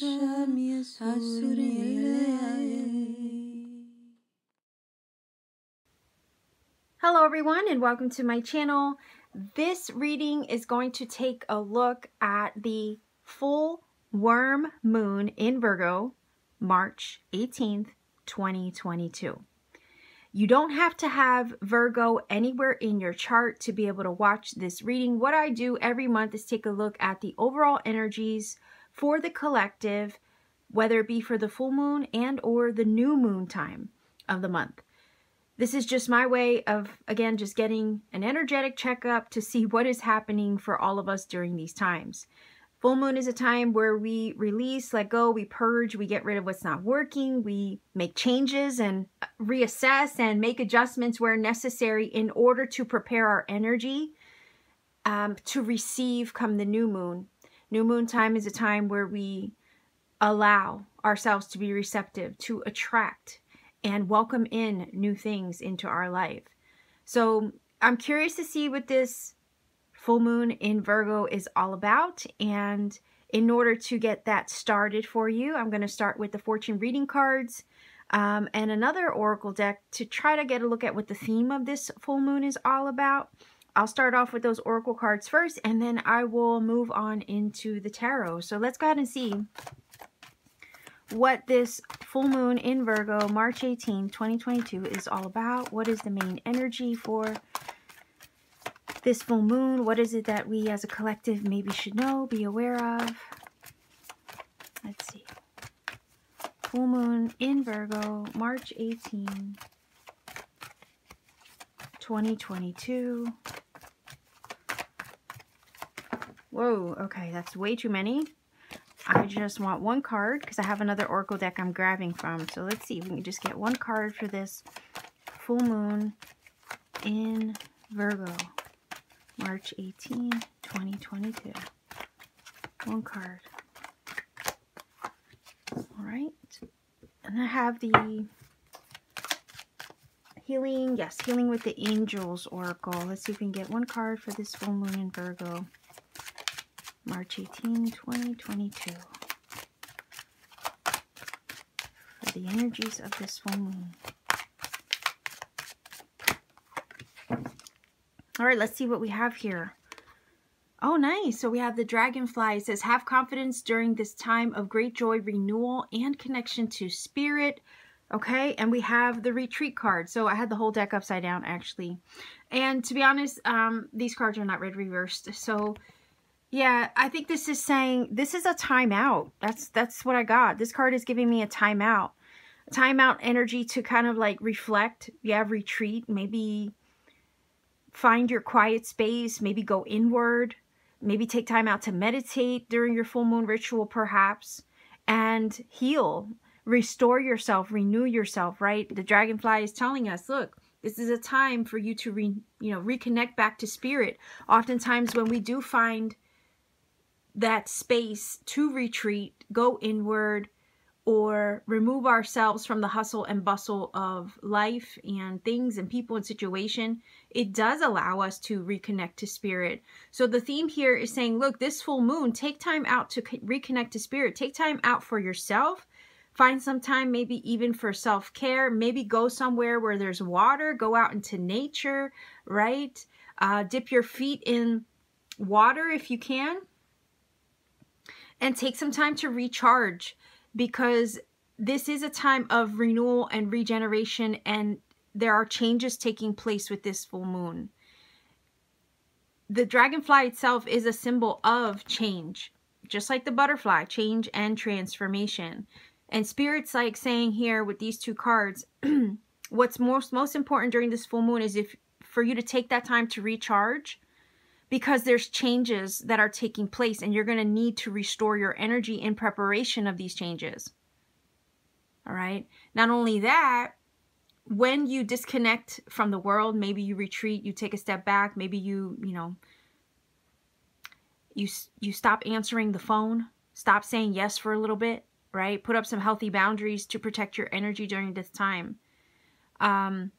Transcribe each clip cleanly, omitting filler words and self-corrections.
Hello everyone and welcome to my channel. This reading is going to take a look at the full worm moon in Virgo, March 18th, 2022. You don't have to have Virgo anywhere in your chart to be able to watch this reading. What I do every month is take a look at the overall energies for the collective, whether it be for the full moon and or the new moon time of the month. This is just my way of, again, just getting an energetic checkup to see what is happening for all of us during these times. Full moon is a time where we release, let go, we purge, we get rid of what's not working, we make changes and reassess and make adjustments where necessary in order to prepare our energy to receive come the new moon. New moon time is a time where we allow ourselves to be receptive, to attract and welcome in new things into our life. So I'm curious to see what this full moon in Virgo is all about. And in order to get that started for you, I'm going to start with the fortune reading cards and another oracle deck to try to get a look at what the theme of this full moon is all about. I'll start off with those oracle cards first, and then I will move on into the tarot. So let's go ahead and see what this full moon in Virgo, March 18, 2022 is all about. What is the main energy for this full moon? What is it that we as a collective maybe should know, be aware of? Let's see. Full moon in Virgo, March 18, 2022. Whoa, okay, that's way too many. I just want one card because I have another oracle deck I'm grabbing from. So let's see if we can just get one card for this full moon in Virgo, March 18, 2022. One card. All right. And I have the healing, yes, healing with the angels oracle. Let's see if we can get one card for this full moon in Virgo, March 18, 2022. For the energies of this full moon. All right, let's see what we have here. Oh, nice. So we have the dragonfly. It says, have confidence during this time of great joy, renewal, and connection to spirit. Okay, and we have the retreat card. So I had the whole deck upside down, actually. And to be honest, these cards are not read reversed. So yeah, I think this is saying this is a timeout. That's what I got. This card is giving me a timeout. Timeout energy to kind of like reflect. Yeah, retreat. Maybe find your quiet space. Maybe go inward. Maybe take time out to meditate during your full moon ritual perhaps. And heal. Restore yourself. Renew yourself, right? The dragonfly is telling us, look, this is a time for you to reconnect back to spirit. Oftentimes when we do find that space to retreat, go inward, or remove ourselves from the hustle and bustle of life and things and people and situation, it does allow us to reconnect to spirit. So the theme here is saying, look, this full moon, take time out to reconnect to spirit. Take time out for yourself. Find some time maybe even for self-care. Maybe go somewhere where there's water. Go out into nature, right? Dip your feet in water if you can. And take some time to recharge, because this is a time of renewal and regeneration, and there are changes taking place with this full moon. The dragonfly itself is a symbol of change, just like the butterfly, change and transformation. And Spirit's like saying here with these two cards, what's most important during this full moon is for you to take that time to recharge, because there's changes that are taking place and you're going to need to restore your energy in preparation of these changes. All right. Not only that, when you disconnect from the world, maybe you retreat, you take a step back, maybe you stop answering the phone, stop saying yes for a little bit, right? Put up some healthy boundaries to protect your energy during this time. Get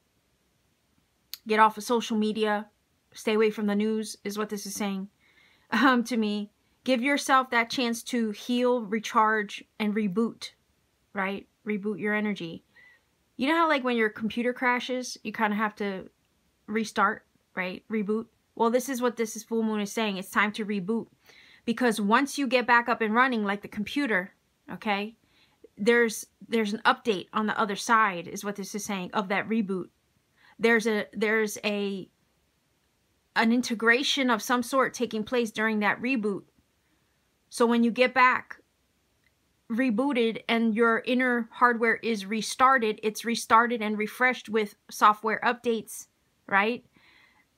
off of social media. Stay away from the news is what this is saying to me. Give yourself that chance to heal, recharge, and reboot, right? Reboot your energy. You know how like when your computer crashes, you kind of have to restart, right? Reboot. Well, this is what this full moon is saying. It's time to reboot. Because once you get back up and running like the computer, okay, there's an update on the other side is what this is saying of that reboot. There's an integration of some sort taking place during that reboot. So when you get back rebooted and your inner hardware is restarted, it's restarted and refreshed with software updates, right?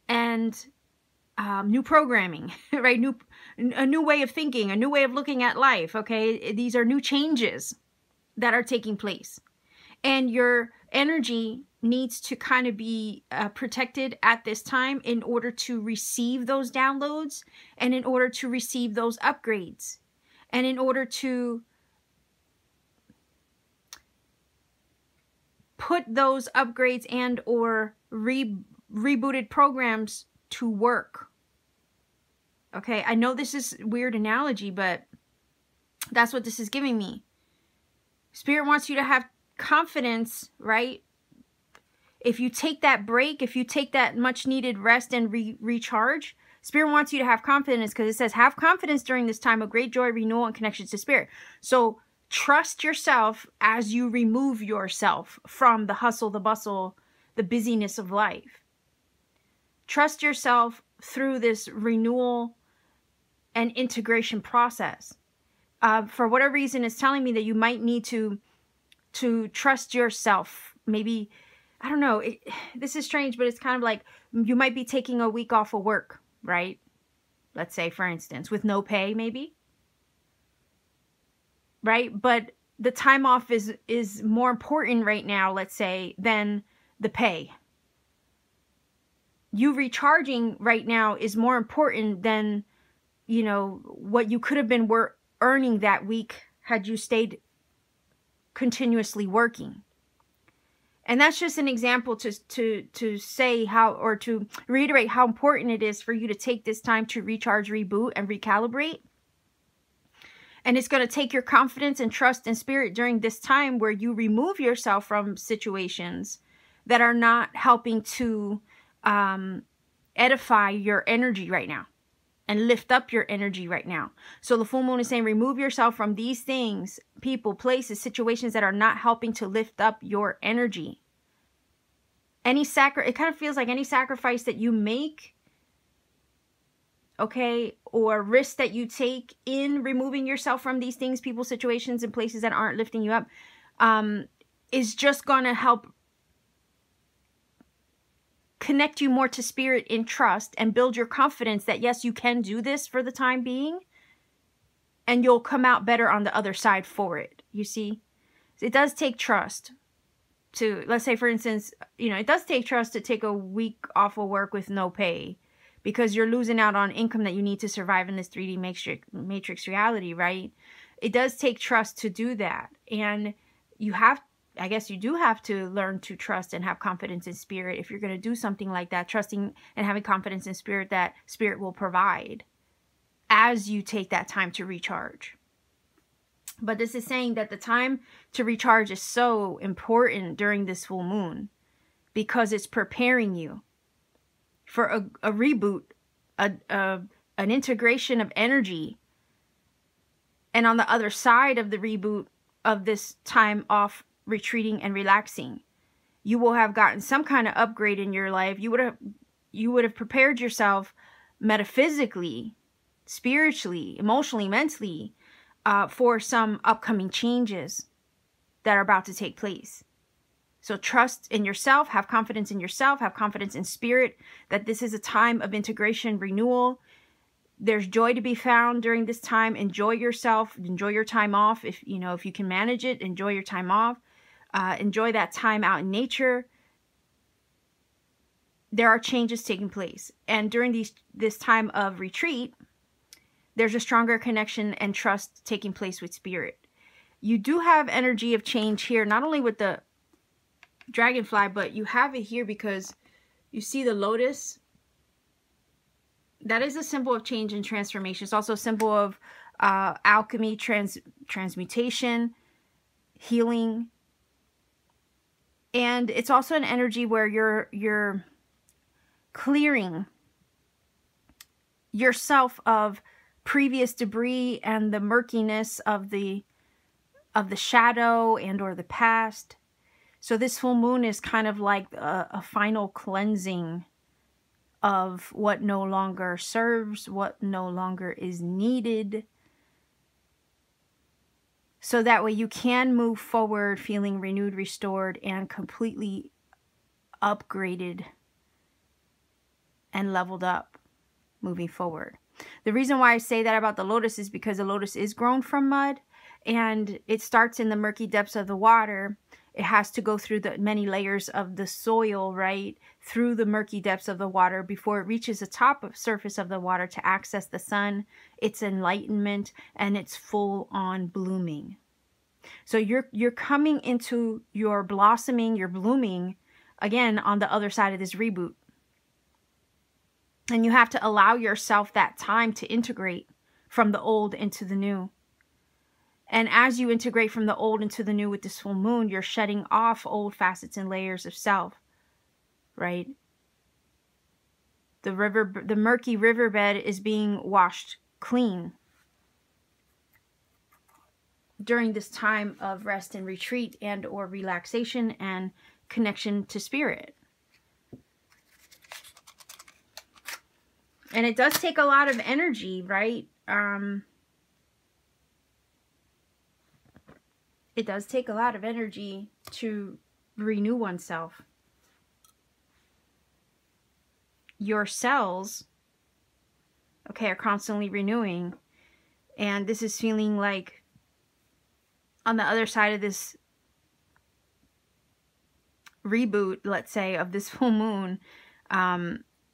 And new programming, right? A new way of thinking, a new way of looking at life, okay? These are new changes that are taking place. And your energy needs to kind of be protected at this time in order to receive those downloads and in order to receive those upgrades and in order to put those upgrades and or rebooted programs to work. Okay, I know this is a weird analogy, but that's what this is giving me. Spirit wants you to have confidence, right? If you take that break, if you take that much needed rest and recharge, Spirit wants you to have confidence because it says, have confidence during this time of great joy, renewal, and connection to Spirit. So trust yourself as you remove yourself from the hustle, the bustle, the busyness of life. Trust yourself through this renewal and integration process. For whatever reason, it's telling me that you might need to trust yourself. Maybe, I don't know, this is strange, but it's kind of like you might be taking a week off of work, right? Let's say, for instance, with no pay, maybe. Right? But the time off is more important right now, let's say, than the pay. You recharging right now is more important than, you know, what you could have been earning that week had you stayed continuously working. And that's just an example to say how, or to reiterate how important it is for you to take this time to recharge, reboot, and recalibrate. And it's going to take your confidence and trust in Spirit during this time where you remove yourself from situations that are not helping to edify your energy right now and lift up your energy right now. So the full moon is saying, remove yourself from these things, people, places, situations that are not helping to lift up your energy. It kind of feels like any sacrifice that you make, okay, or risk that you take in removing yourself from these things, people, situations, and places that aren't lifting you up, is just going to help connect you more to Spirit in trust and build your confidence that, yes, you can do this for the time being, and you'll come out better on the other side for it. You see, it does take trust to, let's say, for instance, you know, it does take trust to take a week off of work with no pay, because you're losing out on income that you need to survive in this 3D matrix reality, right? It does take trust to do that. And you have, I guess you do have to learn to trust and have confidence in Spirit if you're going to do something like that, trusting and having confidence in Spirit that Spirit will provide as you take that time to recharge. But this is saying that the time to recharge is so important during this full moon because it's preparing you for a reboot, an integration of energy. And on the other side of the reboot of this time off, retreating and relaxing, you will have gotten some kind of upgrade in your life. You would have prepared yourself metaphysically, spiritually, emotionally, mentally, for some upcoming changes that are about to take place. So trust in yourself, have confidence in yourself, have confidence in Spirit that this is a time of integration, renewal. There's joy to be found during this time. Enjoy yourself, enjoy your time off. If you can manage it, enjoy your time off. Enjoy that time out in nature. There are changes taking place. And during this time of retreat, there's a stronger connection and trust taking place with Spirit. You do have energy of change here, not only with the dragonfly, but you have it here because you see the lotus. That is a symbol of change and transformation. It's also a symbol of alchemy, transmutation, healing. And it's also an energy where you're clearing yourself of previous debris and the murkiness of the shadow and or the past. So this full moon is kind of like a final cleansing of what no longer serves, what no longer is needed. So that way you can move forward feeling renewed, restored, and completely upgraded and leveled up moving forward. The reason why I say that about the lotus is because the lotus is grown from mud, and it starts in the murky depths of the water. It has to go through the many layers of the soil, right? Through the murky depths of the water before it reaches the top of surface of the water to access the sun, its enlightenment, and its full on blooming. So you're coming into your blossoming, your blooming, again, on the other side of this reboot. And you have to allow yourself that time to integrate from the old into the new. And as you integrate from the old into the new with this full moon, you're shedding off old facets and layers of self, right? The murky riverbed is being washed clean during this time of rest and retreat and or relaxation and connection to spirit. And it does take a lot of energy, right? It does take a lot of energy to renew oneself. Your cells, okay, are constantly renewing. And this is feeling like on the other side of this reboot, let's say, of this full moon,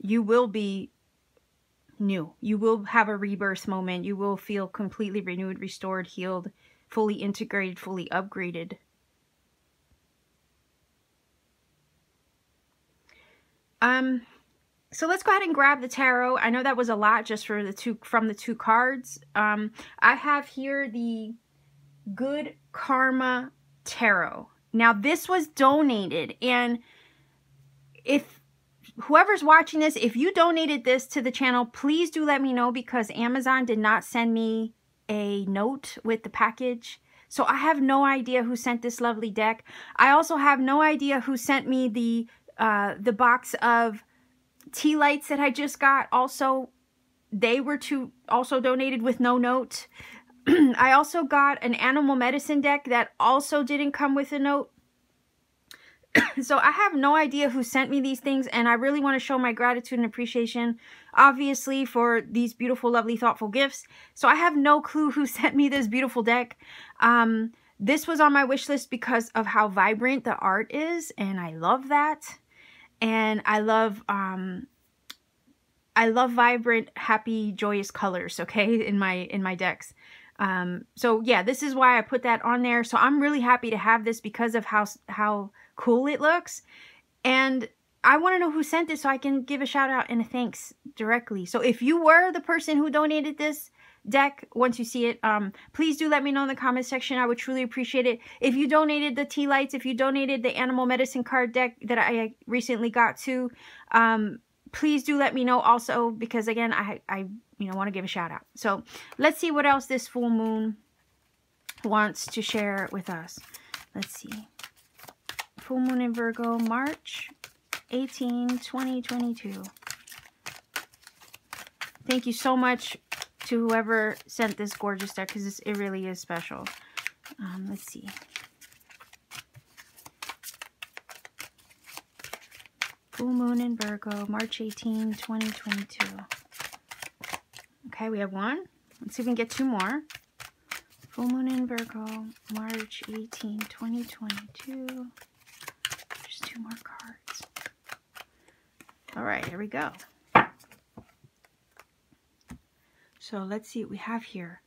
you will be new. You will have a rebirth moment. You will feel completely renewed, restored, healed, fully integrated, fully upgraded. So let's go ahead and grab the tarot. I know that was a lot just for the two cards. I have here the Good Karma Tarot. Now this was donated, and if whoever's watching this, if you donated this to the channel, please do let me know, because Amazon did not send me a note with the package. So I have no idea who sent this lovely deck. I also have no idea who sent me the box of tea lights that I just got. Also, they were also donated with no note. I also got an animal medicine deck that also didn't come with a note. So I have no idea who sent me these things, and I really want to show my gratitude and appreciation, obviously, for these beautiful, lovely, thoughtful gifts. So I have no clue who sent me this beautiful deck. This was on my wish list because of how vibrant the art is, and I love that. And I love vibrant, happy, joyous colors, okay, in my decks. So yeah, this is why I put that on there. So I'm really happy to have this because of how cool it looks. And I want to know who sent this so I can give a shout out and a thanks directly. So if you were the person who donated this deck, once you see it, please do let me know in the comment section. I would truly appreciate it. If you donated the tea lights, if you donated the animal medicine card deck that I recently got to, please do let me know also, because again, I want to give a shout out. So let's see what else this full moon wants to share with us. Let's see. Full moon in Virgo, March 18, 2022. Thank you so much to whoever sent this gorgeous deck, because it really is special. Let's see. Full moon in Virgo, March 18, 2022. Okay, we have one. Let's see if we can get two more. Full moon in Virgo, March 18, 2022. Just two more cards. All right, here we go. So let's see what we have here.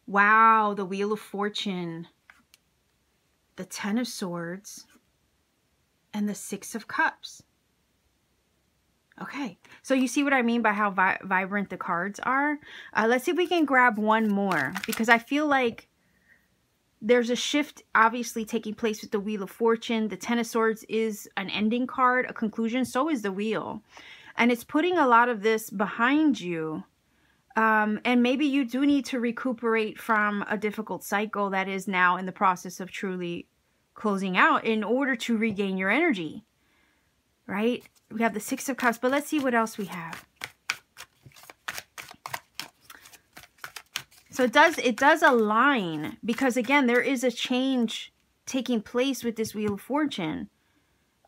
Wow, the Wheel of Fortune, the Ten of Swords, and the Six of Cups. Okay, so you see what I mean by how vibrant the cards are? Let's see if we can grab one more, because I feel like there's a shift obviously taking place with the Wheel of Fortune. The Ten of Swords is an ending card, a conclusion. So is the Wheel. And it's putting a lot of this behind you. And maybe you do need to recuperate from a difficult cycle that is now in the process of truly closing out in order to regain your energy. Right? We have the Six of Cups, but let's see what else we have. So it does align, because again, there is a change taking place with this Wheel of Fortune.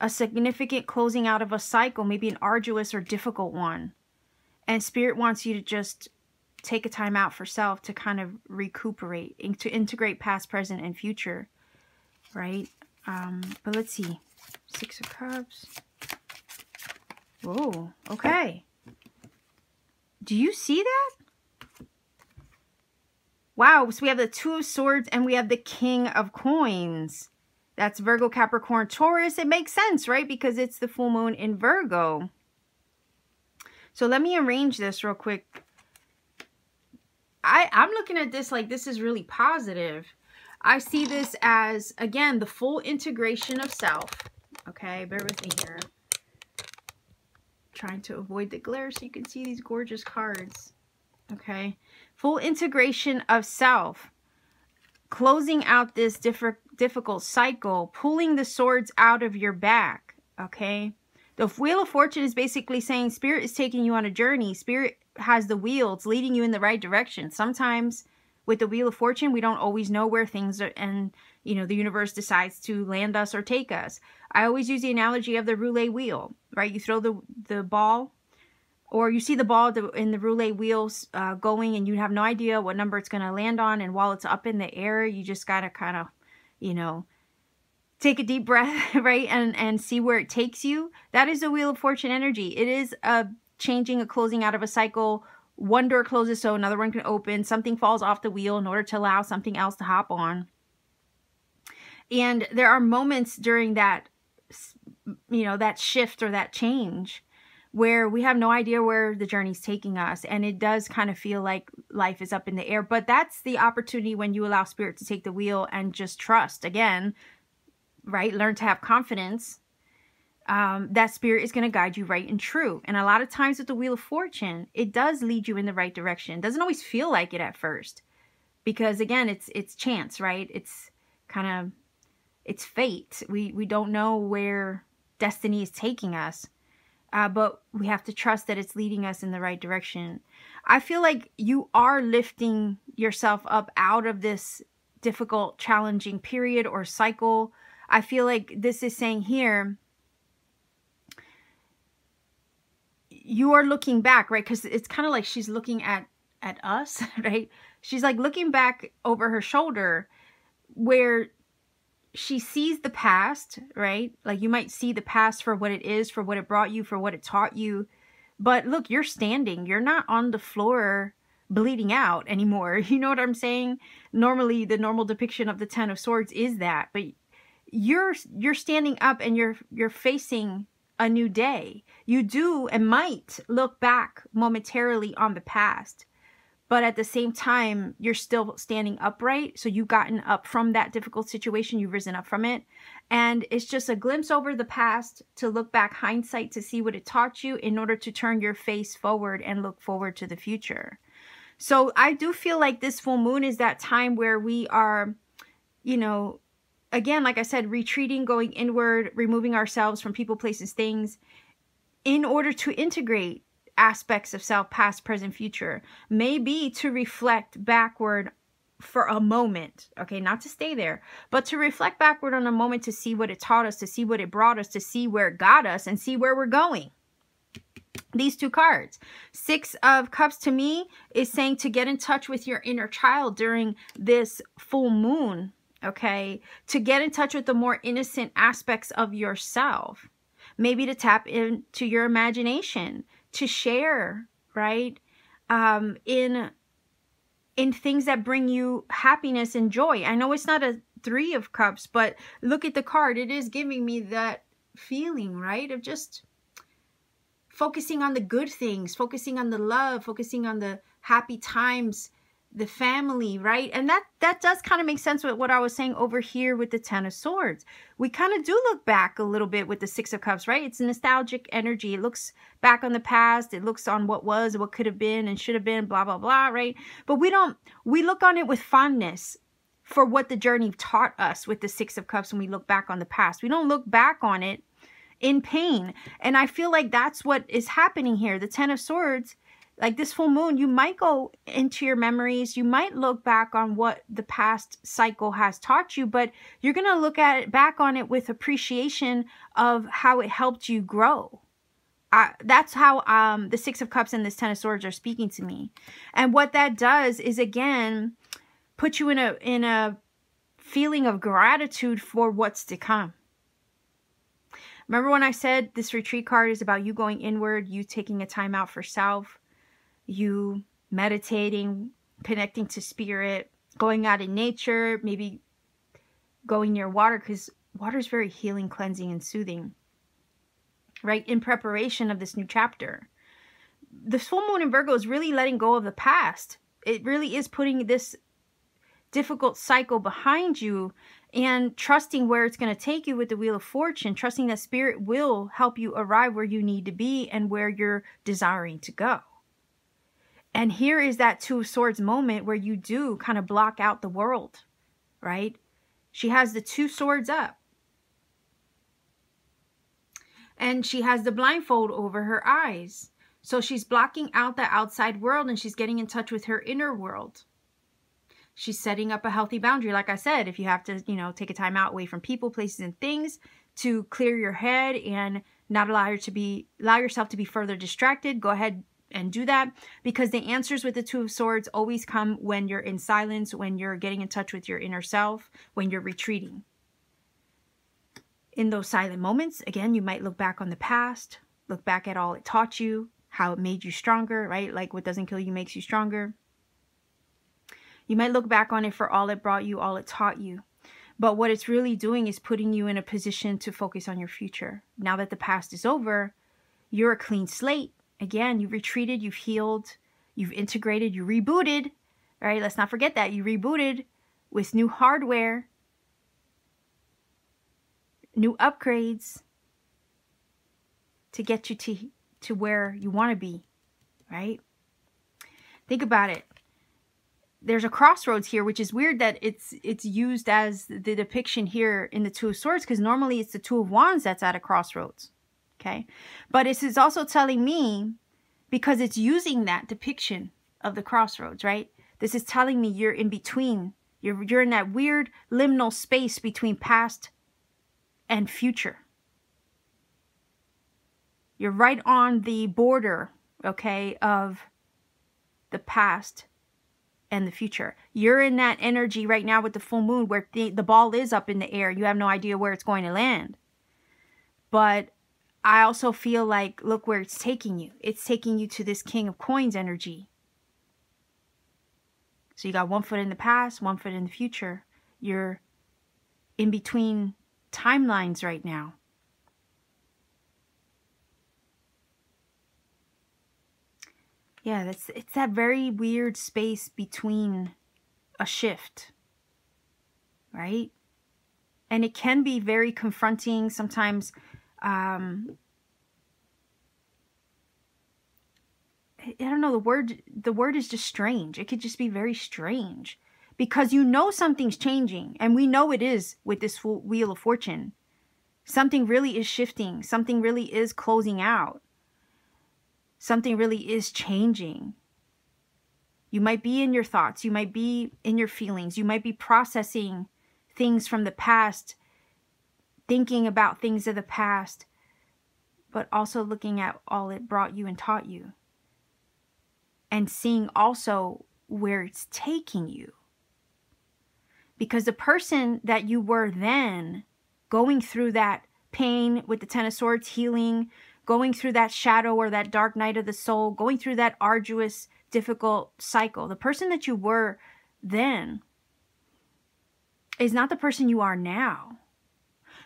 A significant closing out of a cycle, maybe an arduous or difficult one. And Spirit wants you to just take a time out for self to kind of recuperate, to integrate past, present, and future. Right? But let's see. Six of Cups. Whoa, okay. Do you see that? Wow, so we have the Two of Swords and we have the King of Coins. That's Virgo, Capricorn, Taurus. It makes sense, right? Because it's the full moon in Virgo. So let me arrange this real quick. I'm looking at this like this is really positive. I see this as, again, the full integration of self. Okay, bear with me here. Trying to avoid the glare so you can see these gorgeous cards. Okay, full integration of self, closing out this difficult cycle, pulling the swords out of your back. Okay, the Wheel of Fortune is basically saying Spirit is taking you on a journey. Spirit has the wheel. It's leading you in the right direction. Sometimes with the Wheel of Fortune, we don't always know where things are, and you know, the universe decides to land us or take us. I always use the analogy of the roulette wheel, right? You throw the ball, or you see the ball in the roulette wheels going, and you have no idea what number it's going to land on. And while it's up in the air, you just got to kind of, you know, take a deep breath, right? And see where it takes you. That is the Wheel of Fortune energy. It is a changing, a closing out of a cycle. One door closes so another one can open. Something falls off the wheel in order to allow something else to hop on. And there are moments during that, you know, that shift or that change where we have no idea where the journey's taking us. And it does kind of feel like life is up in the air. But that's the opportunity when you allow Spirit to take the wheel and just trust. Again, right? Learn to have confidence. That Spirit is going to guide you right and true. And a lot of times with the Wheel of Fortune, it does lead you in the right direction. It doesn't always feel like it at first. Because again, it's chance, right? It's kind of, it's fate. We don't know where destiny is taking us. But we have to trust that it's leading us in the right direction. I feel like you are lifting yourself up out of this difficult, challenging period or cycle. I feel like this is saying here, you are looking back, right? Because it's kind of like she's looking at us, right? She's like looking back over her shoulder where she sees the past, right? Like you might see the past for what it is, for what it brought you, for what it taught you. But look, you're standing. You're not on the floor bleeding out anymore. You know what I'm saying? Normally, the normal depiction of the Ten of Swords is that. But you're standing up and you're facing a new day. You do and might look back momentarily on the past. But at the same time, you're still standing upright. So you've gotten up from that difficult situation. You've risen up from it. And it's just a glimpse over the past to look back, hindsight, to see what it taught you in order to turn your face forward and look forward to the future. So I do feel like this full moon is that time where we are, you know, again, like I said, retreating, going inward, removing ourselves from people, places, things in order to integrate aspects of self, past, present, future, maybe to reflect backward for a moment, okay, not to stay there, but to reflect backward on a moment to see what it taught us, to see what it brought us, to see where it got us, and see where we're going. These two cards, Six of Cups to me is saying to get in touch with your inner child during this full moon, okay, to get in touch with the more innocent aspects of yourself, maybe to tap into your imagination, to share, right, in things that bring you happiness and joy. I know it's not a Three of Cups, but look at the card. It is giving me that feeling, right, of just focusing on the good things, focusing on the love, focusing on the happy times, the family, right? And that does kind of make sense with what I was saying over here with the Ten of Swords. We kind of do look back a little bit with the Six of Cups, right? It's a nostalgic energy. It looks back on the past. It looks on what was, what could have been and should have been, blah, blah, blah, right? But we look on it with fondness for what the journey taught us with the Six of Cups when we look back on the past. We don't look back on it in pain. And I feel like that's what is happening here. The Ten of Swords, like this full moon, you might go into your memories. You might look back on what the past cycle has taught you, but you're going to look at it back on it with appreciation of how it helped you grow. That's how the Six of Cups and this Ten of Swords are speaking to me. And what that does is, again, put you in a feeling of gratitude for what's to come. Remember when I said this retreat card is about you going inward, you taking a time out for self, you meditating, connecting to spirit, going out in nature, maybe going near water, because water is very healing, cleansing, and soothing, right? In preparation of this new chapter. This full moon in Virgo is really letting go of the past. It really is putting this difficult cycle behind you and trusting where it's going to take you with the Wheel of Fortune, trusting that spirit will help you arrive where you need to be and where you're desiring to go. And here is that Two of Swords moment where you do kind of block out the world, right? She has the two swords up. And she has the blindfold over her eyes. So she's blocking out the outside world and she's getting in touch with her inner world. She's setting up a healthy boundary. Like I said, if you have to, take a time out away from people, places, and things to clear your head and not allow yourself to be further distracted, go ahead and do that, because the answers with the Two of Swords always come when you're in silence, when you're getting in touch with your inner self, when you're retreating. In those silent moments, again, you might look back on the past, look back at all it taught you, how it made you stronger, right? Like what doesn't kill you makes you stronger. You might look back on it for all it brought you, all it taught you. But what it's really doing is putting you in a position to focus on your future. Now that the past is over, you're a clean slate. Again, you've retreated, you've healed, you've integrated, you rebooted, right? Let's not forget that. You rebooted with new hardware, new upgrades to get you to where you want to be, right? Think about it. There's a crossroads here, which is weird that it's used as the depiction here in the Two of Swords, because normally it's the Two of Wands that's at a crossroads. Okay, but this is also telling me, because it's using that depiction of the crossroads, right? This is telling me you're in between. You're in that weird liminal space between past and future. You're right on the border, okay, of the past and the future. You're in that energy right now with the full moon where the ball is up in the air. You have no idea where it's going to land. But I also feel like, look where it's taking you. It's taking you to this King of Coins energy. So you got one foot in the past, one foot in the future. You're in between timelines right now. Yeah, it's that very weird space between a shift, right? And it can be very confronting sometimes. I don't know, the word is just strange. It could just be very strange because something's changing, and we know it is with this Wheel of Fortune. Something really is shifting. Something really is closing out. Something really is changing. You might be in your thoughts. You might be in your feelings. You might be processing things from the past, thinking about things of the past, but also looking at all it brought you and taught you. And seeing also where it's taking you. Because the person that you were then, going through that pain with the Ten of Swords, healing, going through that shadow or that dark night of the soul, going through that arduous, difficult cycle, the person that you were then is not the person you are now.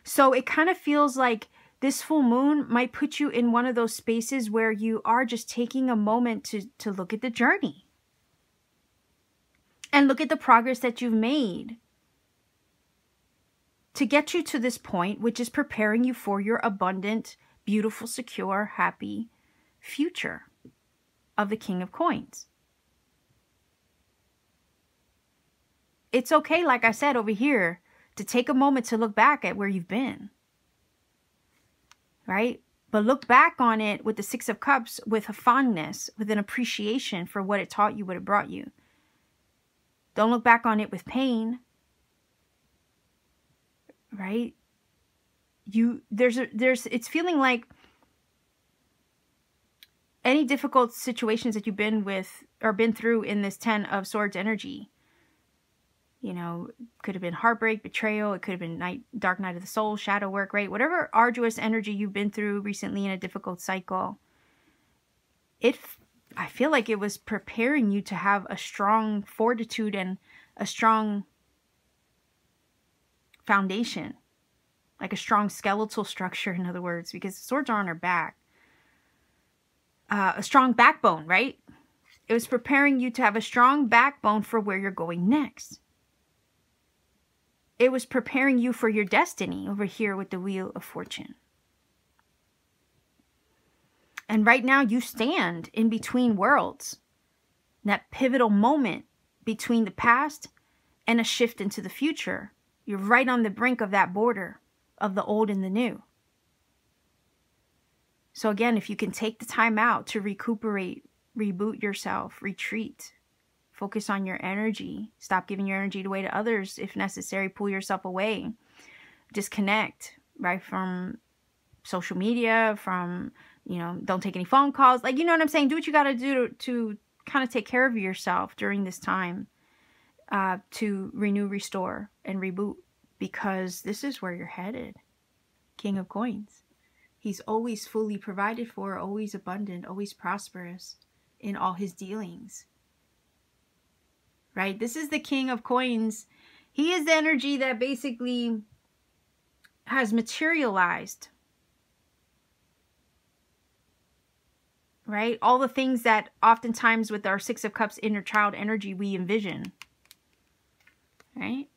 So it kind of feels like this full moon might put you in one of those spaces where you are just taking a moment to look at the journey and look at the progress that you've made to get you to this point, which is preparing you for your abundant, beautiful, secure, happy future of the King of Coins. It's okay, like I said over here, to take a moment to look back at where you've been. Right? But look back on it with the Six of Cups with a fondness, with an appreciation for what it taught you, what it brought you. Don't look back on it with pain. Right? It's feeling like any difficult situations that you've been with or been through in this 10 of Swords energy. You know, could have been heartbreak, betrayal. It could have been dark night of the soul, shadow work, right? Whatever arduous energy you've been through recently in a difficult cycle. I feel like it was preparing you to have a strong fortitude and a strong foundation. Like a strong skeletal structure, in other words, because the swords are on her back. A strong backbone, right? It was preparing you to have a strong backbone for where you're going next. It was preparing you for your destiny over here with the Wheel of Fortune. And right now you stand in between worlds. That pivotal moment between the past and a shift into the future. You're right on the brink of that border of the old and the new. So again, if you can take the time out to recuperate, reboot yourself, retreat, focus on your energy. Stop giving your energy away to others. If necessary, pull yourself away. Disconnect, right, from social media, from, you know, don't take any phone calls. Like, you know what I'm saying? Do what you got to do to kind of take care of yourself during this time to renew, restore, and reboot. Because this is where you're headed. King of Coins. He's always fully provided for, always abundant, always prosperous in all his dealings. Right? This is the King of Coins. He is the energy that basically has materialized. Right? All the things that oftentimes with our Six of Cups inner child energy we envision. Right?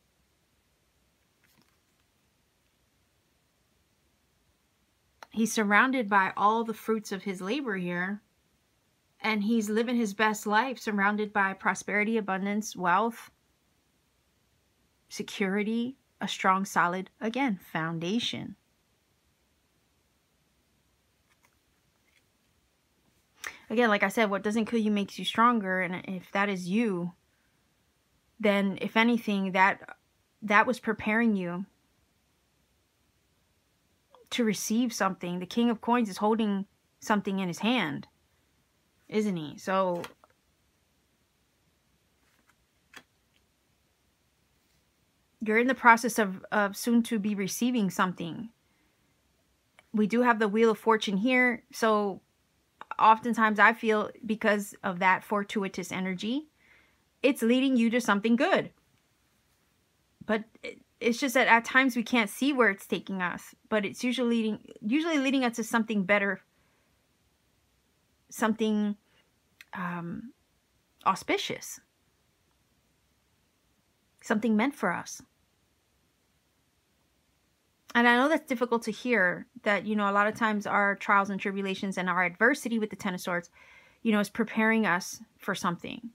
He's surrounded by all the fruits of his labor here. And he's living his best life surrounded by prosperity, abundance, wealth, security, a strong, solid, again, foundation. Again, like I said, what doesn't kill you makes you stronger. And if that is you, then if anything, that was preparing you to receive something. The King of Coins is holding something in his hand, isn't he? So you're in the process of soon to be receiving something. We do have the Wheel of Fortune here. So oftentimes I feel because of that fortuitous energy, it's leading you to something good. But it's just that at times we can't see where it's taking us. But it's usually leading us to something better. Something auspicious. Something meant for us. And I know that's difficult to hear, that, you know, a lot of times our trials and tribulations and our adversity with the Ten of Swords, you know, is preparing us for something.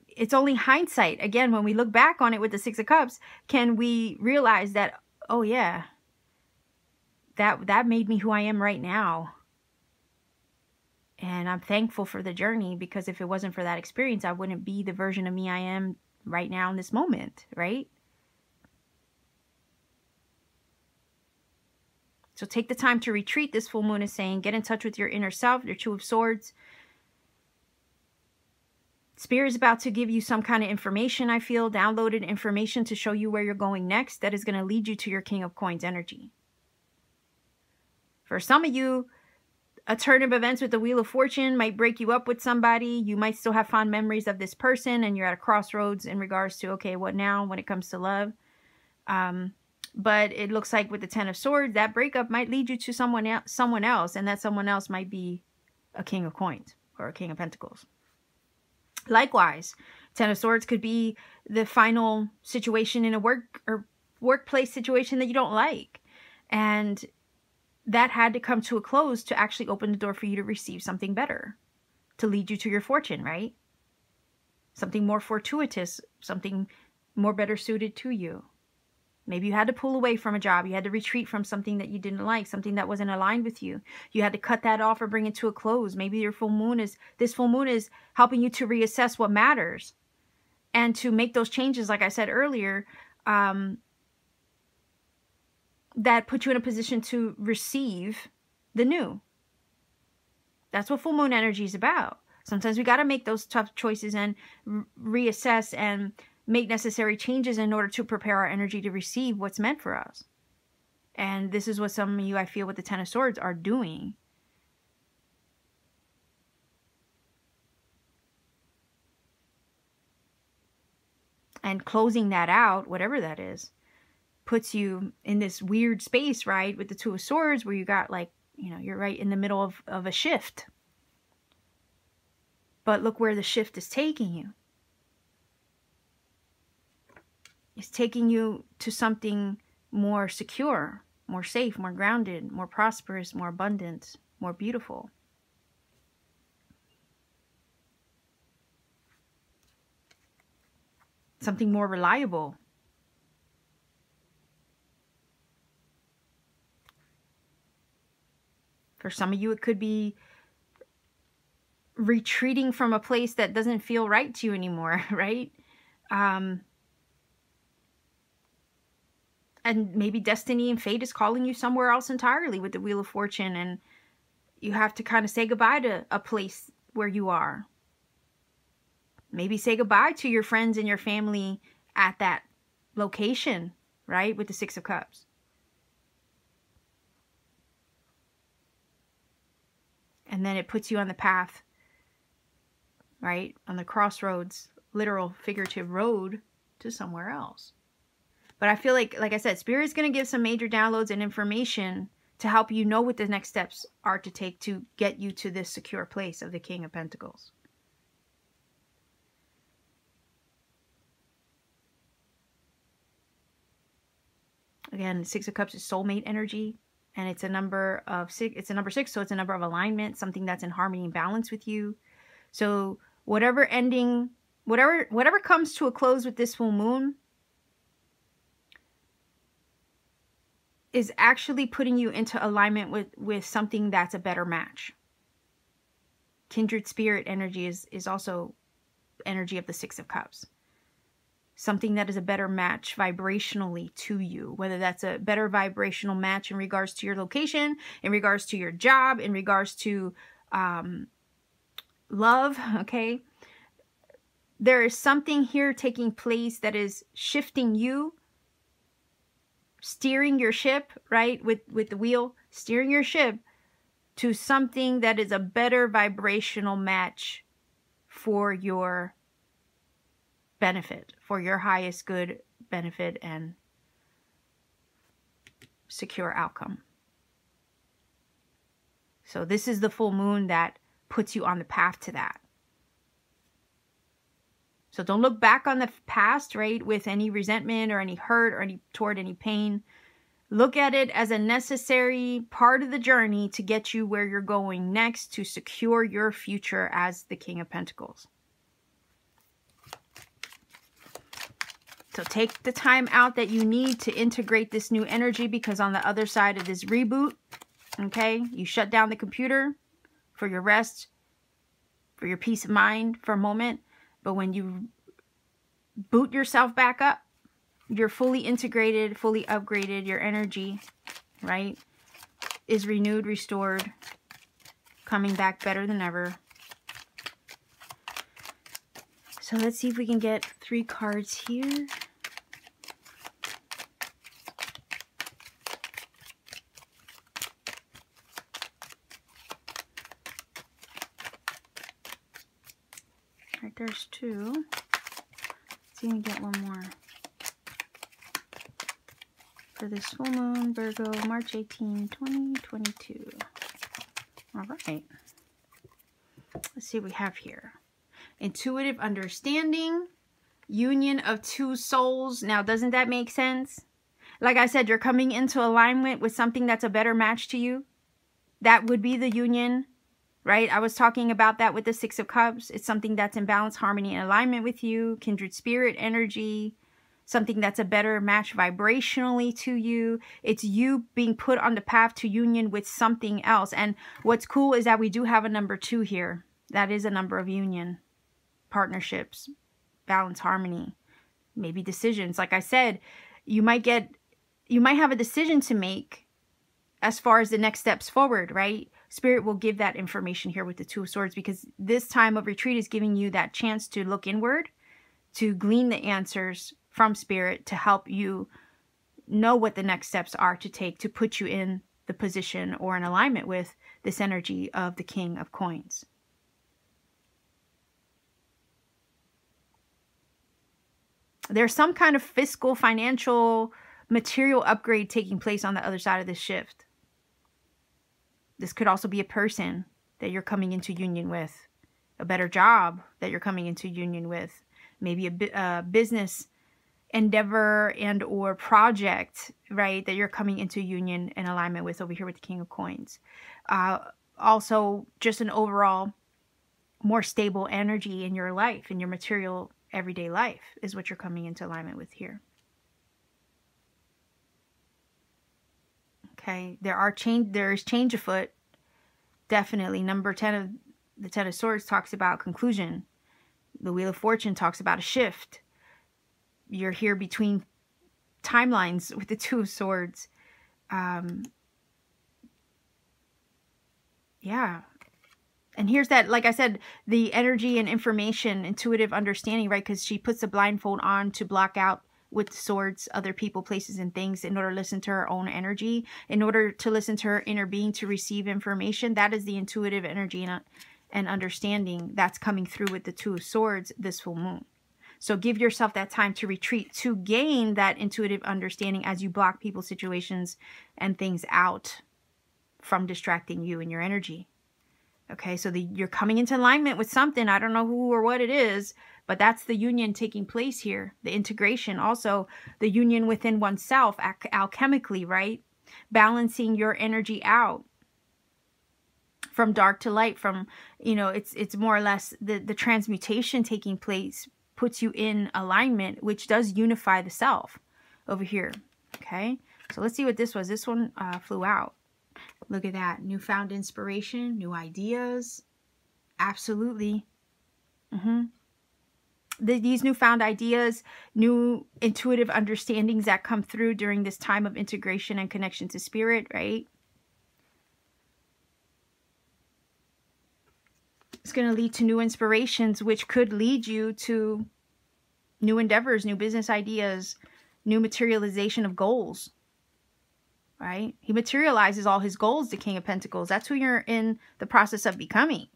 It's only hindsight. Again, when we look back on it with the Six of Cups, can we realize that, oh yeah, that made me who I am right now. And I'm thankful for the journey, because if it wasn't for that experience, I wouldn't be the version of me I am right now in this moment, right? So take the time to retreat. This full moon is saying, get in touch with your inner self, your Two of Swords. Spirit is about to give you some kind of information, I feel, downloaded information to show you where you're going next. That is going to lead you to your King of Coins energy. For some of you, a turn of events with the Wheel of Fortune might break you up with somebody. You might still have fond memories of this person, and you're at a crossroads in regards to, okay, what now when it comes to love? But it looks like with the Ten of Swords, that breakup might lead you to someone else, and that someone else might be a King of Coins or a King of Pentacles. Likewise, Ten of Swords could be the final situation in a workplace situation that you don't like. And that had to come to a close to actually open the door for you to receive something better, to lead you to your fortune, right? Something more fortuitous, something more better suited to you. Maybe you had to pull away from a job. You had to retreat from something that you didn't like, something that wasn't aligned with you. You had to cut that off or bring it to a close. Maybe this full moon is helping you to reassess what matters and to make those changes, like I said earlier, that put you in a position to receive the new. That's what full moon energy is about. Sometimes we got to make those tough choices and reassess and make necessary changes in order to prepare our energy to receive what's meant for us. And this is what some of you, I feel, with the Ten of Swords are doing. And closing that out, whatever that is, puts you in this weird space, right? With the Two of Swords, where you got like, you know, you're right in the middle of a shift. But look where the shift is taking you. It's taking you to something more secure, more safe, more grounded, more prosperous, more abundant, more beautiful. Something more reliable. For some of you, it could be retreating from a place that doesn't feel right to you anymore, right? And maybe destiny and fate is calling you somewhere else entirely with the Wheel of Fortune, and you have to kind of say goodbye to a place where you are. Maybe say goodbye to your friends and your family at that location, right? With the Six of Cups. And then it puts you on the path, right? On the crossroads, literal, figurative road to somewhere else. But I feel like I said, Spirit is going to give some major downloads and information to help you know what the next steps are to take to get you to this secure place of the King of Pentacles. Again, Six of Cups is soulmate energy, and it's a number of six. It's a number 6, so it's a number of alignment, something that's in harmony and balance with you. So whatever ending, whatever comes to a close with this full moon, is actually putting you into alignment with something that's a better match. Kindred spirit energy is also energy of the Six of Cups. Something that is a better match vibrationally to you, whether that's a better vibrational match in regards to your location, in regards to your job, in regards to love, okay? There is something here taking place that is shifting you, steering your ship, right, with the wheel, steering your ship to something that is a better vibrational match for your benefit, for your highest good benefit and secure outcome. So this is the full moon that puts you on the path to that. So don't look back on the past, right, with any resentment or any hurt or toward any pain. Look at it as a necessary part of the journey to get you where you're going next, to secure your future as the King of Pentacles. So take the time out that you need to integrate this new energy, because on the other side of this reboot, okay, you shut down the computer for your rest, for your peace of mind for a moment. But when you boot yourself back up, you're fully integrated, fully upgraded. Your energy, right, is renewed, restored, coming back better than ever. So let's see if we can get 3 cards here. All right, there's 2. Let's see if we can get one more. for this full moon, Virgo, March 18, 2022. All right. Let's see what we have here. Intuitive understanding, union of two souls. Now, doesn't that make sense? Like I said, you're coming into alignment with something that's a better match to you. That would be the union, right? I was talking about that with the Six of Cups. It's something that's in balance, harmony, and alignment with you. Kindred spirit energy. Something that's a better match vibrationally to you. It's you being put on the path to union with something else. And what's cool is that we do have a number 2 here. That is a number of union, partnerships, balance, harmony, maybe decisions. Like I said, you might have a decision to make as far as the next steps forward, right? Spirit will give that information here with the Two of Swords, because this time of retreat is giving you that chance to look inward, to glean the answers from Spirit to help you know what the next steps are to take to put you in the position or in alignment with this energy of the King of Coins. There's some kind of fiscal, financial, material upgrade taking place on the other side of this shift. This could also be a person that you're coming into union with, a better job that you're coming into union with, maybe a business endeavor and or project, right, that you're coming into union and alignment with over here with the King of Coins. Also, just an overall more stable energy in your life, in your material everyday life, is what you're coming into alignment with here. Okay, there is change afoot. Definitely. Number 10 of the 10 of Swords talks about conclusion. The Wheel of Fortune talks about a shift. You're here between timelines with the Two of Swords. Yeah. And here's that, like I said, the energy and information, intuitive understanding, right? Because she puts a blindfold on to block out with the swords other people, places, and things in order to listen to her own energy, in order to listen to her inner being, to receive information. That is the intuitive energy and understanding that's coming through with the Two of Swords this full moon. So give yourself that time to retreat, to gain that intuitive understanding as you block people, situations, and things out from distracting you and your energy. Okay, so you're coming into alignment with something. I don't know who or what it is, but that's the union taking place here. The integration, also the union within oneself, alchemically, right? Balancing your energy out from dark to light, from, you know, it's more or less the transmutation taking place puts you in alignment, which does unify the self over here. Okay, so let's see what this was. This one flew out. Look at that. Newfound inspiration, new ideas. Absolutely. These newfound ideas, new intuitive understandings that come through during this time of integration and connection to Spirit, right? It's going to lead to new inspirations, which could lead you to new endeavors, new business ideas, new materialization of goals. Right? He materializes all his goals, the King of Pentacles. That's who you're in the process of becoming.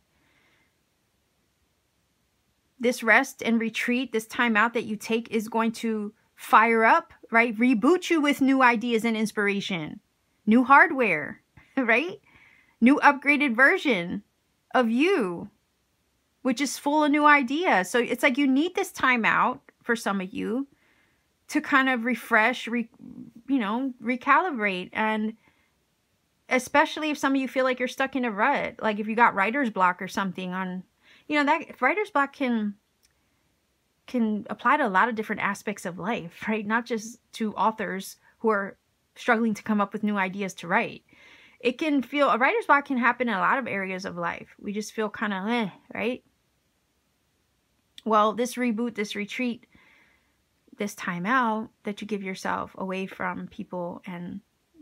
This rest and retreat, this time out that you take is going to fire up, right? Reboot you with new ideas and inspiration. New hardware, right? New upgraded version of you, which is full of new ideas. So it's like you need this time out for some of you to kind of refresh, recalibrate. And especially if some of you feel like you're stuck in a rut, like if you got writer's block or something on, that writer's block can apply to a lot of different aspects of life, right? Not just to authors who are struggling to come up with new ideas to write. It can feel, a writer's block can happen in a lot of areas of life. We just feel kind of, right? Well, this reboot, this retreat, this time out that you give yourself away from people and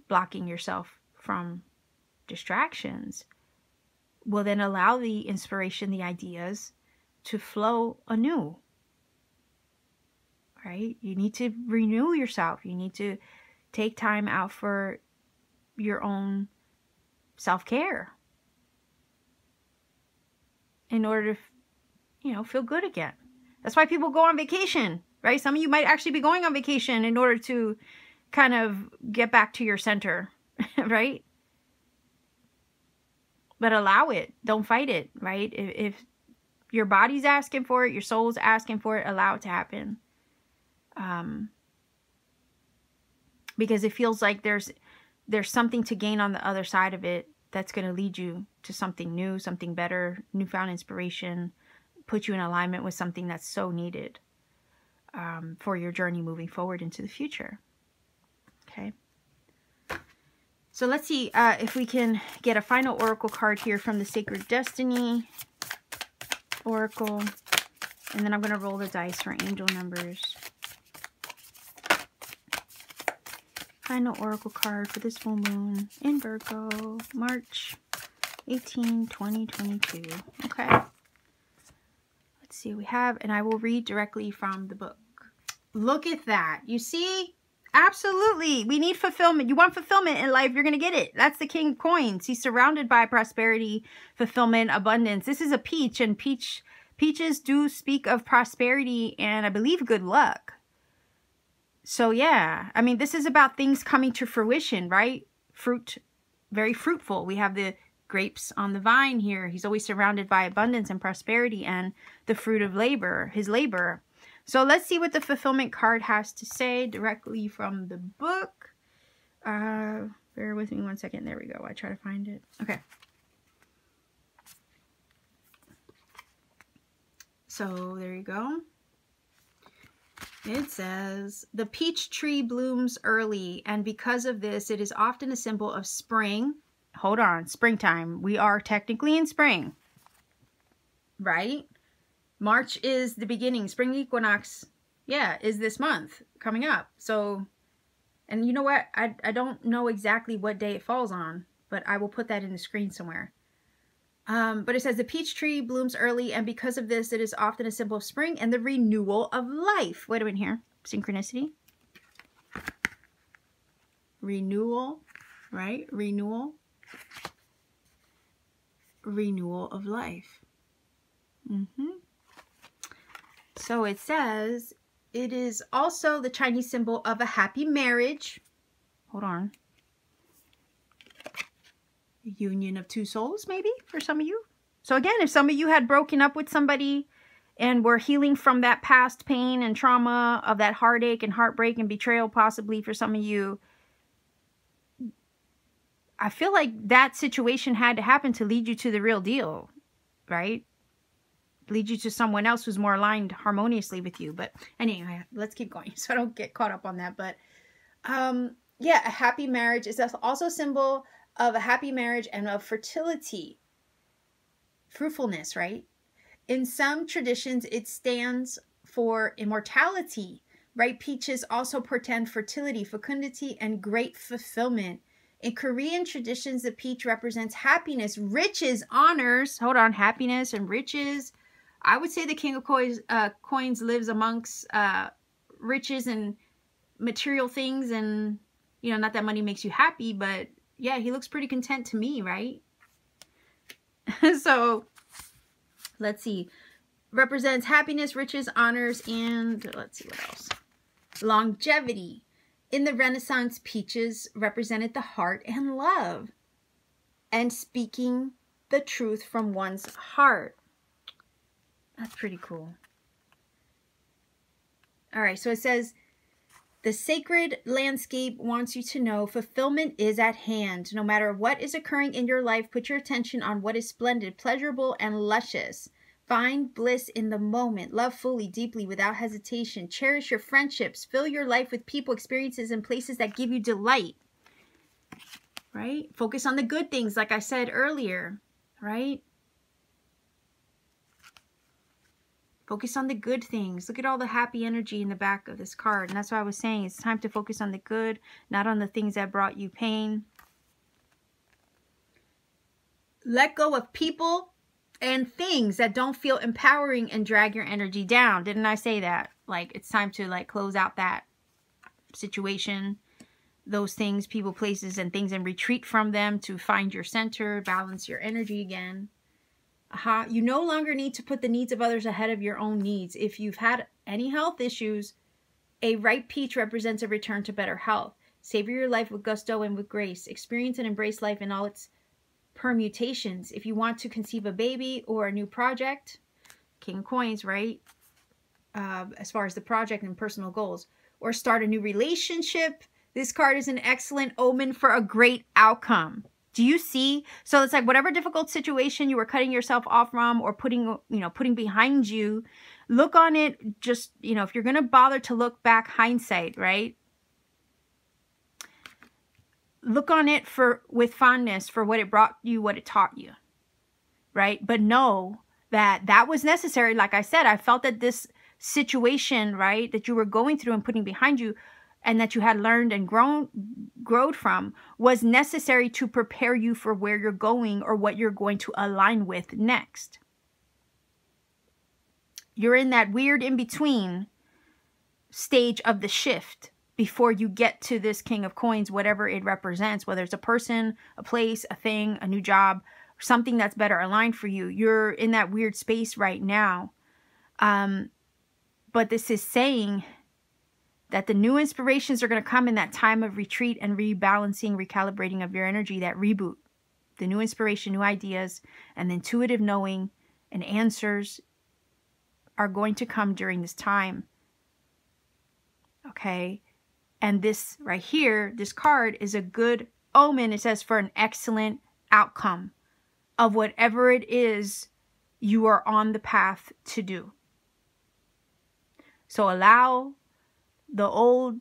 blocking yourself from distractions will then allow the inspiration, the ideas to flow anew, right? You need to renew yourself. You need to take time out for your own self-care in order to, feel good again. That's why people go on vacation. Right? Some of you might actually be going on vacation in order to kind of get back to your center, right? But allow it. Don't fight it, right? If your body's asking for it, your soul's asking for it, allow it to happen. Because it feels like there's something to gain on the other side of it that's going to lead you to something new, something better, newfound inspiration, put you in alignment with something that's so needed for your journey moving forward into the future. Okay. So let's see if we can get a final oracle card here from the Sacred Destiny Oracle. And then I'm going to roll the dice for angel numbers. Final oracle card for this full moon in Virgo, March 18, 2022. Okay. Let's see what we have. And I will read directly from the book. Look at that. You see? Absolutely. We need fulfillment. You want fulfillment in life, you're going to get it. That's the King of Coins. He's surrounded by prosperity, fulfillment, abundance. This is a peach, and peaches do speak of prosperity and I believe good luck. So yeah, I mean, this is about things coming to fruition, right? Fruit, very fruitful. We have the grapes on the vine here. He's always surrounded by abundance and prosperity and the fruit of labor, his labor. So let's see what the fulfillment card has to say directly from the book. Bear with me one second. There we go. I try to find it. Okay. So there you go. It says, the peach tree blooms early, and because of this, it is often a symbol of spring. Hold on, springtime. We are technically in spring, right? March is the beginning. Spring equinox, yeah, is this month coming up. So, and you know what? I don't know exactly what day it falls on, but I will put that in the screen somewhere. But it says the peach tree blooms early, and because of this, it is often a symbol of spring and the renewal of life. Wait a minute here. Synchronicity. Renewal, right? Renewal. Renewal of life. So it says it is also the Chinese symbol of a happy marriage. Hold on. Union of two souls, maybe, for some of you. So again, if some of you had broken up with somebody and were healing from that past pain and trauma of that heartache and heartbreak and betrayal, possibly for some of you, I feel like that situation had to happen to lead you to the real deal, right? Lead you to someone else who's more aligned harmoniously with you. But anyway, let's keep going so I don't get caught up on that. But yeah, a happy marriage is also a symbol of a happy marriage and of fertility, fruitfulness, right? In some traditions, it stands for immortality, right? Peaches also portend fertility, fecundity, and great fulfillment. In Korean traditions, the peach represents happiness, riches, honors. Hold on, happiness and riches. I would say the King of Coins lives amongst riches and material things, and, you know, not that money makes you happy, but yeah, he looks pretty content to me, right? So, let's see. Represents happiness, riches, honors, and let's see what else. Longevity. In the Renaissance, peaches represented the heart and love, and speaking the truth from one's heart. That's pretty cool. All right, so it says, the sacred landscape wants you to know fulfillment is at hand. No matter what is occurring in your life, put your attention on what is splendid, pleasurable, and luscious. Find bliss in the moment. Love fully, deeply, without hesitation. Cherish your friendships. Fill your life with people, experiences, and places that give you delight. Right? Focus on the good things, like I said earlier. Right? Focus on the good things. Look at all the happy energy in the back of this card. And that's why I was saying it's time to focus on the good, not on the things that brought you pain. Let go of people and things that don't feel empowering and drag your energy down. Didn't I say that? Like, it's time to, like, close out that situation, those things, people, places, and things, and retreat from them to find your center, balance your energy again. You no longer need to put the needs of others ahead of your own needs. If you've had any health issues, A ripe peach represents a return to better health. Savor your life with gusto and with grace. Experience and embrace life in all its permutations. If you want to conceive a baby or a new project, King of Coins, right? As far as the project and personal goals, or start a new relationship, this card is an excellent omen for a great outcome. Do you see? So it's like whatever difficult situation you were cutting yourself off from or putting behind you, look on it just, if you're going to bother to look back, hindsight, right? Look on it with fondness for what it brought you, what it taught you, right? But know that was necessary. Like I said, I felt that this situation, right, that you were going through and putting behind you and that you had learned and grown from was necessary to prepare you for where you're going or what you're going to align with next. You're in that weird in-between stage of the shift before you get to this King of Coins, whatever it represents, whether it's a person, a place, a thing, a new job, something that's better aligned for you. You're in that weird space right now. But this is saying that the new inspirations are going to come in that time of retreat and rebalancing, recalibrating of your energy, that reboot. The new inspiration, new ideas, and the intuitive knowing and answers are going to come during this time. Okay? And this right here, this card is a good omen. It says for an excellent outcome of whatever it is you are on the path to do. So allow the old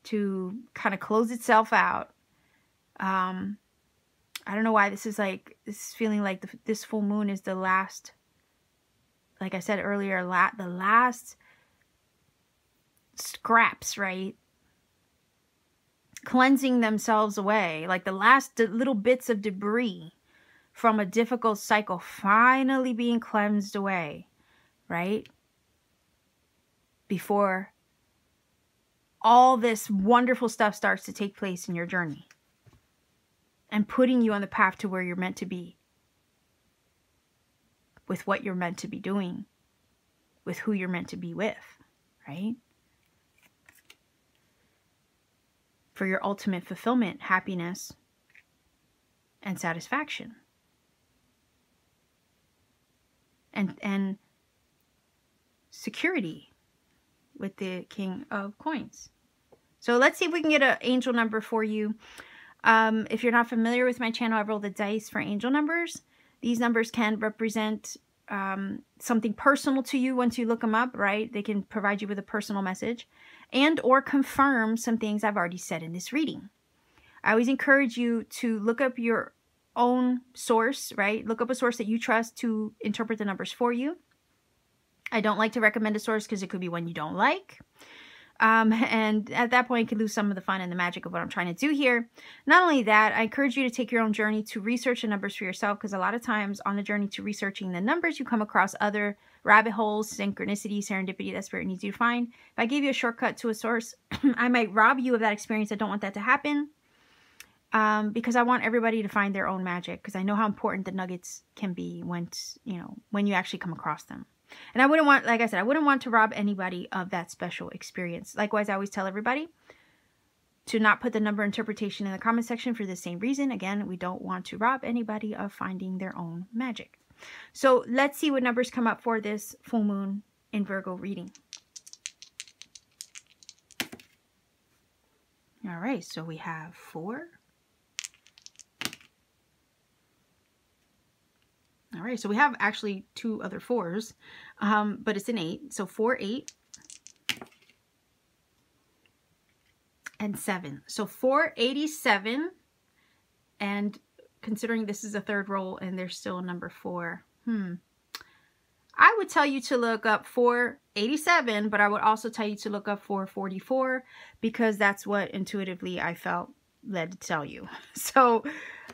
to kind of close itself out. I don't know why this is feeling like this full moon is the last, like I said earlier, the last scraps, right? Cleansing themselves away, like the last little bits of debris from a difficult cycle finally being cleansed away, right? Before all this wonderful stuff starts to take place in your journey and putting you on the path to where you're meant to be, with what you're meant to be doing, with who you're meant to be with, right? For your ultimate fulfillment, happiness, and satisfaction. And security with the King of Coins. So let's see if we can get an angel number for you. If you're not familiar with my channel, I roll the dice for angel numbers. These numbers can represent something personal to you once you look them up, right? They can provide you with a personal message and or confirm some things I've already said in this reading. I always encourage you to look up your own source, right? Look up a source that you trust to interpret the numbers for you. I don't like to recommend a source because it could be one you don't like. And at that point, you could lose some of the fun and the magic of what I'm trying to do here. Not only that, I encourage you to take your own journey to research the numbers for yourself, because a lot of times on the journey to researching the numbers, you come across other rabbit holes, synchronicity, serendipity that Spirit needs you to find. If I gave you a shortcut to a source, I might rob you of that experience. I don't want that to happen, because I want everybody to find their own magic, because I know how important the nuggets can be when you actually come across them. And I wouldn't want, like I said, I wouldn't want to rob anybody of that special experience. Likewise, I always tell everybody to not put the number interpretation in the comment section for the same reason. Again, we don't want to rob anybody of finding their own magic. So let's see what numbers come up for this full moon in Virgo reading. All right, so we have 4. All right, so we have actually 2 other 4s, but it's an 8. So 4, 8, and 7. So 487, and considering this is a 3rd roll and there's still a number 4, I would tell you to look up 487, but I would also tell you to look up 444, because that's what intuitively I felt led to tell you. So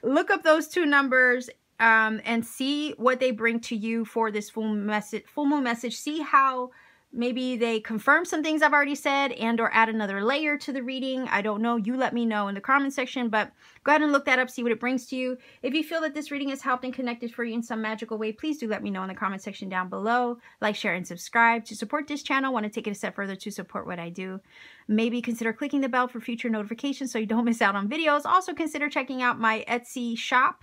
look up those 2 numbers and see what they bring to you for this full moon message. See how Maybe they confirm some things I've already said and or add another layer to the reading. I don't know. You let me know in the comment section, but go ahead and look that up, see what it brings to you. If you feel that this reading has helped and connected for you in some magical way, please do let me know in the comment section down below. Like, share, and subscribe. To support this channel, want to take it a step further to support what I do. Maybe consider clicking the bell for future notifications so you don't miss out on videos. Also consider checking out my Etsy shop.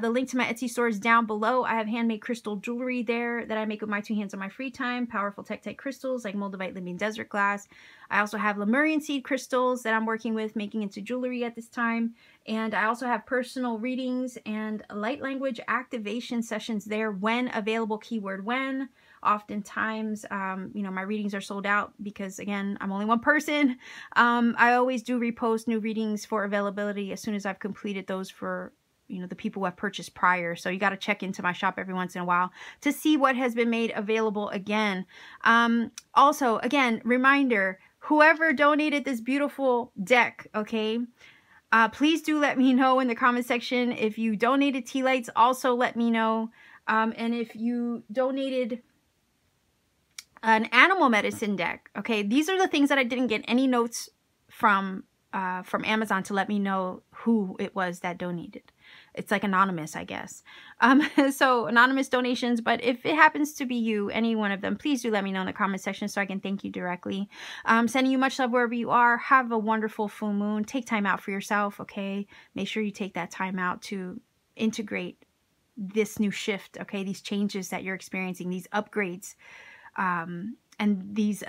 The link to my Etsy store is down below. I have handmade crystal jewelry there that I make with my 2 hands on my free time. Powerful Tektite crystals like Moldavite Living Desert Glass. I also have Lemurian seed crystals that I'm working with making into jewelry at this time. And I also have personal readings and light language activation sessions there when available, keyword when. Oftentimes, you know, my readings are sold out because, again, I'm only one person. I always do repost new readings for availability as soon as I've completed those for, you know, the people who have purchased prior. So you got to check into my shop every once in a while to see what has been made available again. Also, again, reminder, whoever donated this beautiful deck, okay, please do let me know in the comment section. If you donated tea lights, also let me know. And if you donated an animal medicine deck, okay, these are the things that I didn't get any notes from Amazon to let me know who it was that donated. It's like anonymous, I guess. So anonymous donations, but if it happens to be you, any one of them, please do let me know in the comment section so I can thank you directly. Sending you much love wherever you are. Have a wonderful full moon. Take time out for yourself, okay? Make sure you take that time out to integrate this new shift, okay? These changes that you're experiencing, these upgrades, and these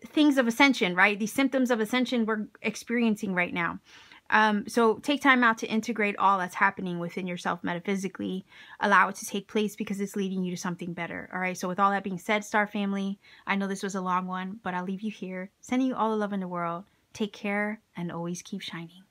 things of ascension, right? These symptoms of ascension we're experiencing right now. So take time out to integrate all that's happening within yourself metaphysically. Allow it to take place because it's leading you to something better. All right. So with all that being said, Star Family, I know this was a long one, but I'll leave you here. Sending you all the love in the world. Take care and always keep shining.